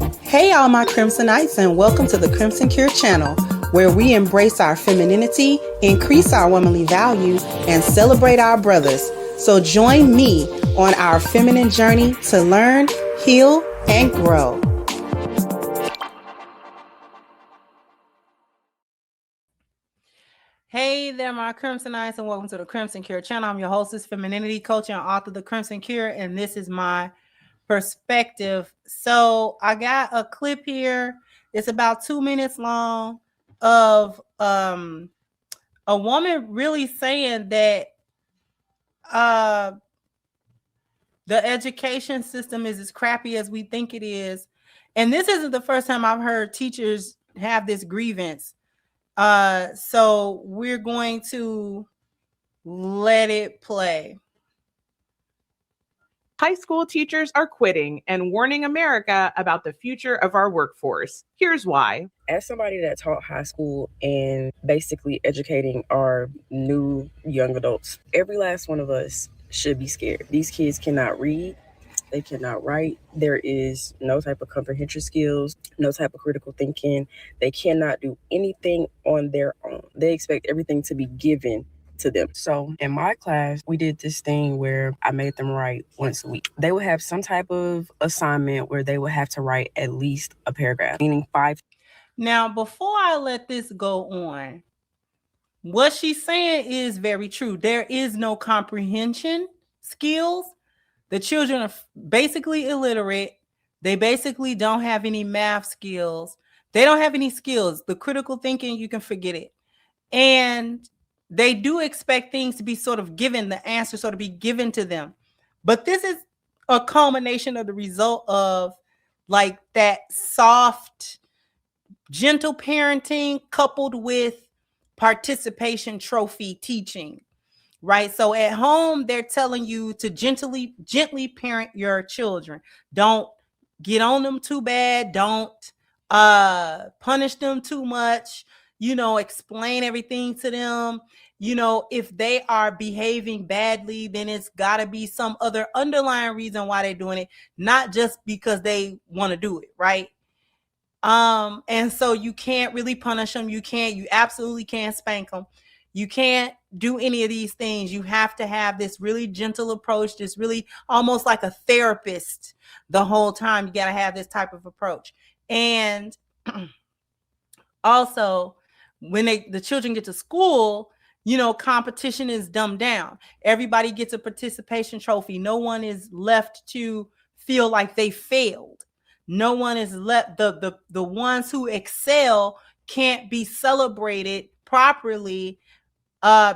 Hey, all my Crimsonites, and welcome to the Crimson Cure channel, where we embrace our femininity, increase our womanly value, and celebrate our brothers. So join me on our feminine journey to learn, heal, and grow. Hey there, my Crimsonites, and welcome to the Crimson Cure channel. I'm your hostess, femininity coach, and author of the Crimson Cure, and this is my perspective. So I got a clip here. It's about 2 minutes long of a woman really saying that the education system is as crappy as we think it is. And this isn't the first time I've heard teachers have this grievance. So we're going to let it play. High school teachers are quitting and warning America about the future of our workforce. Here's why. As somebody that taught high school and basically educating our new young adults, every last one of us should be scared. These kids cannot read. They cannot write. There is no type of comprehension skills, no type of critical thinking. They cannot do anything on their own. They expect everything to be given to them. So in my class, we did this thing where I made them write once a week. They would have some type of assignment where they would have to write at least a paragraph, meaning 5. Now, before I let this go on, what she's saying is very true. There is no comprehension skills. The children are basically illiterate. They basically don't have any math skills. They don't have any skills. The critical thinking, you can forget it. And they do expect things to be sort of given, the answer sort of be given to them. But this is a culmination of the result of like that soft, gentle parenting coupled with participation trophy teaching, right? So at home, they're telling you to gently parent your children. Don't get on them too bad. Don't punish them too much. Explain everything to them. If they are behaving badly, then it's got to be some other underlying reason why they're doing it, not just because they want to do it, right? And so you can't really punish them. You absolutely can't spank them. You can't do any of these things. You have to have this really gentle approach, this really almost like a therapist the whole time. You got to have this type of approach. And also, when the children get to school, competition is dumbed down. Everybody gets a participation trophy. No one is left to feel like they failed. No one is left. The ones who excel can't be celebrated properly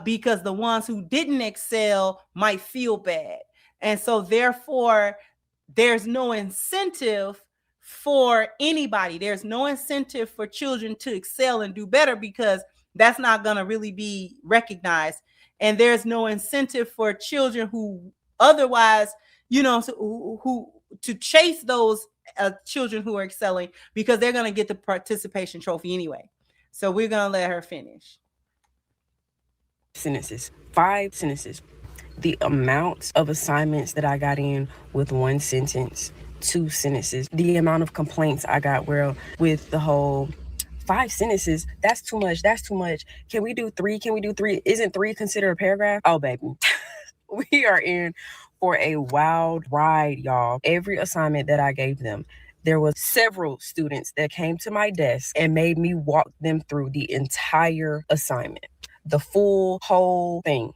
because the ones who didn't excel might feel bad. And so therefore, there's no incentive for anybody. There's no incentive for children to excel and do better because that's not going to really be recognized. And there's no incentive for children who otherwise, who to chase those children who are excelling because they're going to get the participation trophy anyway. So we're going to let her finish. Sentences, 5 sentences. The amount of assignments that I got in with 1 sentence, 2 sentences, the amount of complaints I got with the whole 5 sentences, that's too much. Can we do 3? Isn't 3 considered a paragraph? Oh, baby. We are in for a wild ride, y'all. Every assignment that I gave them, there was several students that came to my desk and made me walk them through the entire assignment, the whole thing.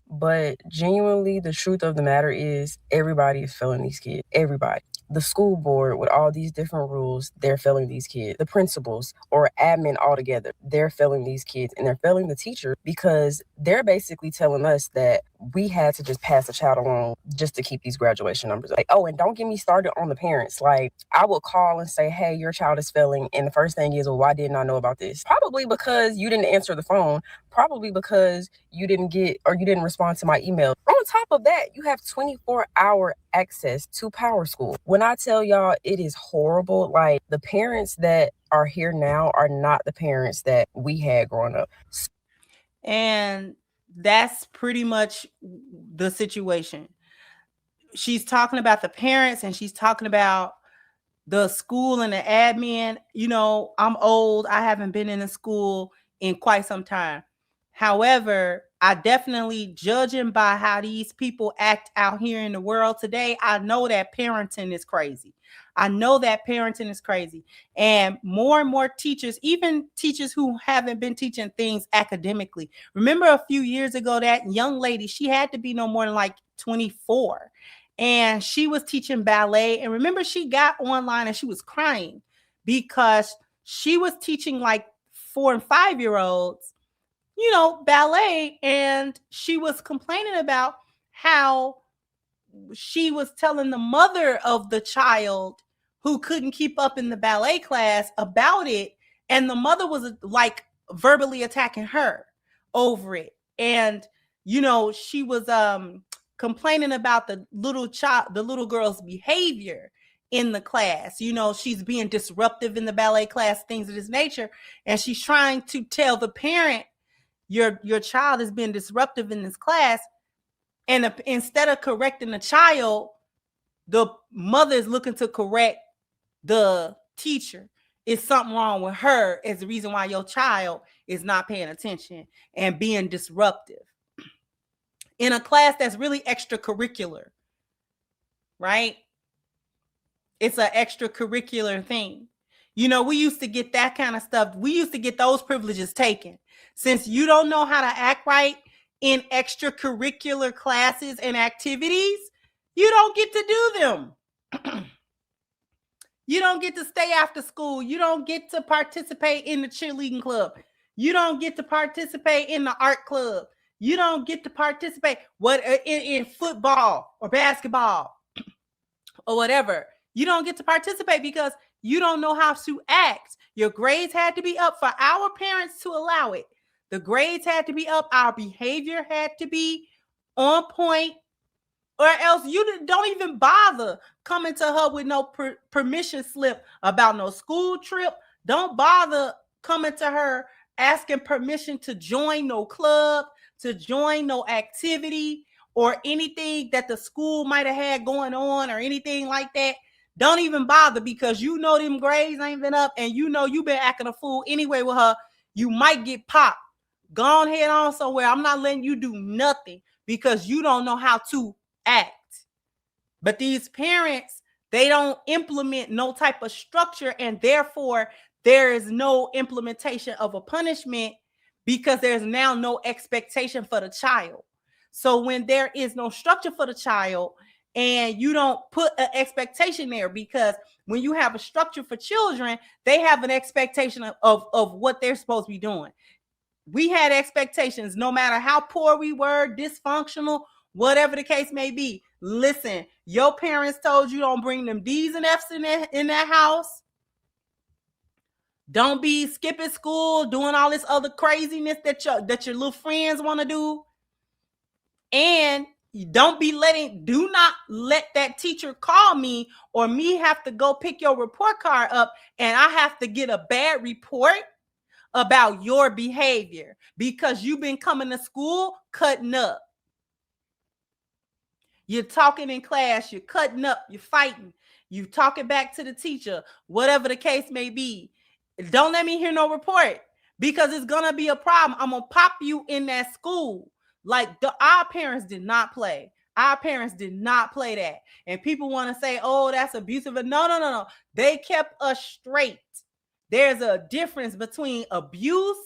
But genuinely, the truth of the matter is everybody is failing these kids. Everybody. The school board with all these different rules, they're failing these kids. The principals or admin altogether, they're failing these kids, and they're failing the teachers because they're basically telling us that we had to just pass a child along just to keep these graduation numbers up. Like, oh, and don't get me started on the parents. Like, I will call and say, hey, your child is failing. And the first thing is, well, why didn't I know about this? Probably because you didn't answer the phone. Probably because you didn't respond to my email. On top of that, you have 24-hour access to Power School. When I tell y'all it is horrible, like the parents that are here now are not the parents that we had growing up. And that's pretty much the situation. She's talking about the parents and she's talking about the school and the admin, I'm old. I haven't been in a school in quite some time. However, I definitely, judging by how these people act out here in the world today, I know that parenting is crazy. And more and more teachers, even teachers who haven't been teaching things academically. Remember a few years ago, that young lady, she had to be no more than like 24. And she was teaching ballet. And remember, she got online and she was crying because she was teaching like 4 and 5-year-olds, ballet. And she was complaining about how she was telling the mother of the child who couldn't keep up in the ballet class about it. And the mother was like verbally attacking her over it. And, she was complaining about the little girl's behavior in the class. She's being disruptive in the ballet class, things of this nature. And she's trying to tell the parent, your child is being disruptive in this class. And instead of correcting the child, the mother is looking to correct the teacher. Is something wrong with her is the reason why your child is not paying attention and being disruptive in a class that's really extracurricular, right? It's an extracurricular thing. We used to get that kind of stuff. We used to get those privileges taken. Since you don't know how to act right in extracurricular classes and activities, you don't get to do them. You don't get to stay after school. You don't get to participate in the cheerleading club. You don't get to participate in the art club. You don't get to participate in football or basketball or whatever. You don't get to participate because you don't know how to act. Your grades had to be up for our parents to allow it. The grades had to be up. Our behavior had to be on point, or else you don't even bother coming to her with no permission slip about no school trip. Don't bother coming to her asking permission to join no club, to join no activity, or anything that the school might have had going on or anything like that. Don't even bother, because them grades ain't been up, and you've been acting a fool anyway with her. You might get popped. Go on head on somewhere. I'm not letting you do nothing because you don't know how to act. But these parents, they don't implement no type of structure, and therefore there is no implementation of a punishment because there's now no expectation for the child. So when there is no structure for the child and you don't put an expectation there, because when you have a structure for children, they have an expectation of what they're supposed to be doing. We had expectations, no matter how poor we were, dysfunctional, whatever the case may be. Listen, your parents told you don't bring them D's and F's in that house. Don't be skipping school, doing all this other craziness that your little friends want to do. And do not let that teacher call me, or me have to go pick your report card up and I have to get a bad report about your behavior because you've been coming to school cutting up. You're talking in class, you're cutting up, you're fighting, you talking back to the teacher, whatever the case may be. Don't let me hear no report, because it's going to be a problem. I'm going to pop you in that school. Like our parents did not play. Our parents did not play that. And people want to say, oh, that's abusive. No. They kept us straight. There's a difference between abuse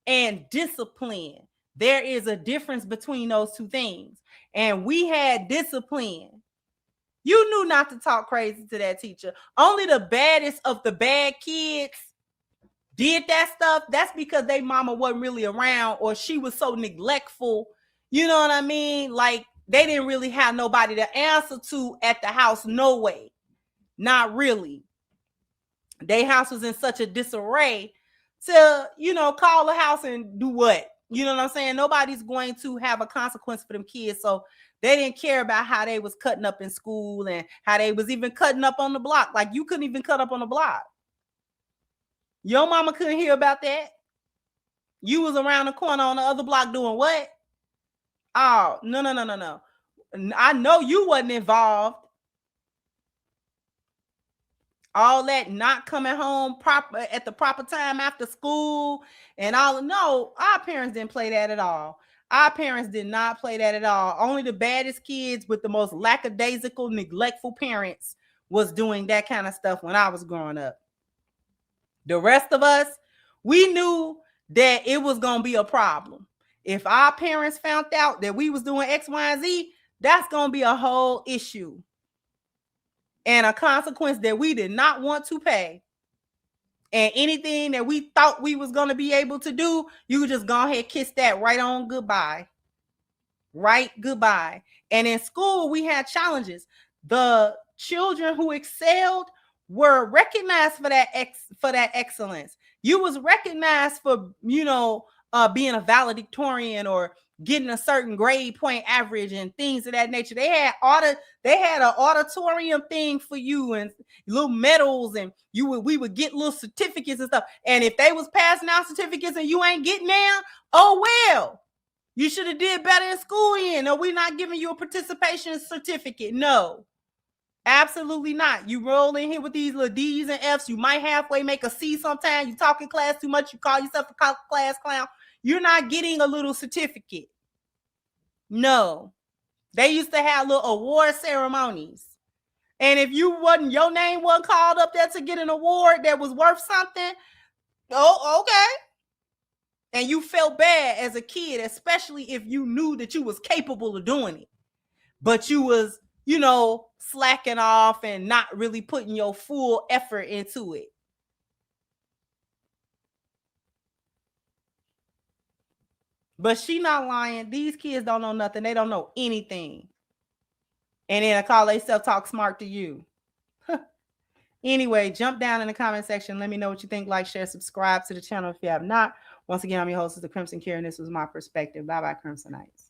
and discipline. There is a difference between those two things. And we had discipline. You knew not to talk crazy to that teacher. Only the baddest of the bad kids did that stuff. That's because their mama wasn't really around, or she was so neglectful. You know what I mean? Like, they didn't really have nobody to answer to at the house. No way. Not really. Their house was in such a disarray to, call the house and do what? You know what I'm saying? Nobody's going to have a consequence for them kids. So they didn't care about how they was cutting up in school and how they was even cutting up on the block. Like, you couldn't even cut up on the block. Your mama couldn't hear about that. You was around the corner on the other block doing what? Oh, no. I know you wasn't involved. All that not coming home proper at the proper time after school and all. No, our parents didn't play that at all. Our parents did not play that at all. Only the baddest kids with the most lackadaisical, neglectful parents was doing that kind of stuff when I was growing up. The rest of us, we knew that it was going to be a problem. If our parents found out that we was doing X, Y, and Z, that's going to be a whole issue and a consequence that we did not want to pay. And anything that we thought we was going to be able to do, you could just go ahead, kiss that right on goodbye. Right goodbye. And in school, we had challenges. The children who excelled were recognized for that excellence. You was recognized for, being a valedictorian or getting a certain grade point average and things of that nature. They had an auditorium thing for you and little medals, and we would get little certificates and stuff. And if they was passing out certificates and you ain't getting down, oh well, you should have did better in school. No, we're not giving you a participation certificate. No, absolutely not. You roll in here with these little D's and F's. You might halfway make a C sometimes. You talk in class too much. You call yourself a class clown. You're not getting a little certificate. No. They used to have little award ceremonies. And if your name wasn't called up there to get an award that was worth something, oh, okay. And you felt bad as a kid, especially if you knew that you was capable of doing it. But you was, slacking off and not really putting your full effort into it. But she not lying. These kids don't know nothing. They don't know anything. And then I call they self-talk smart to you. Anyway, jump down in the comment section. Let me know what you think. Like, share, subscribe to the channel if you have not. Once again, I'm your host, the Crimson Cure, and this was my perspective. Bye-bye, Crimsonites.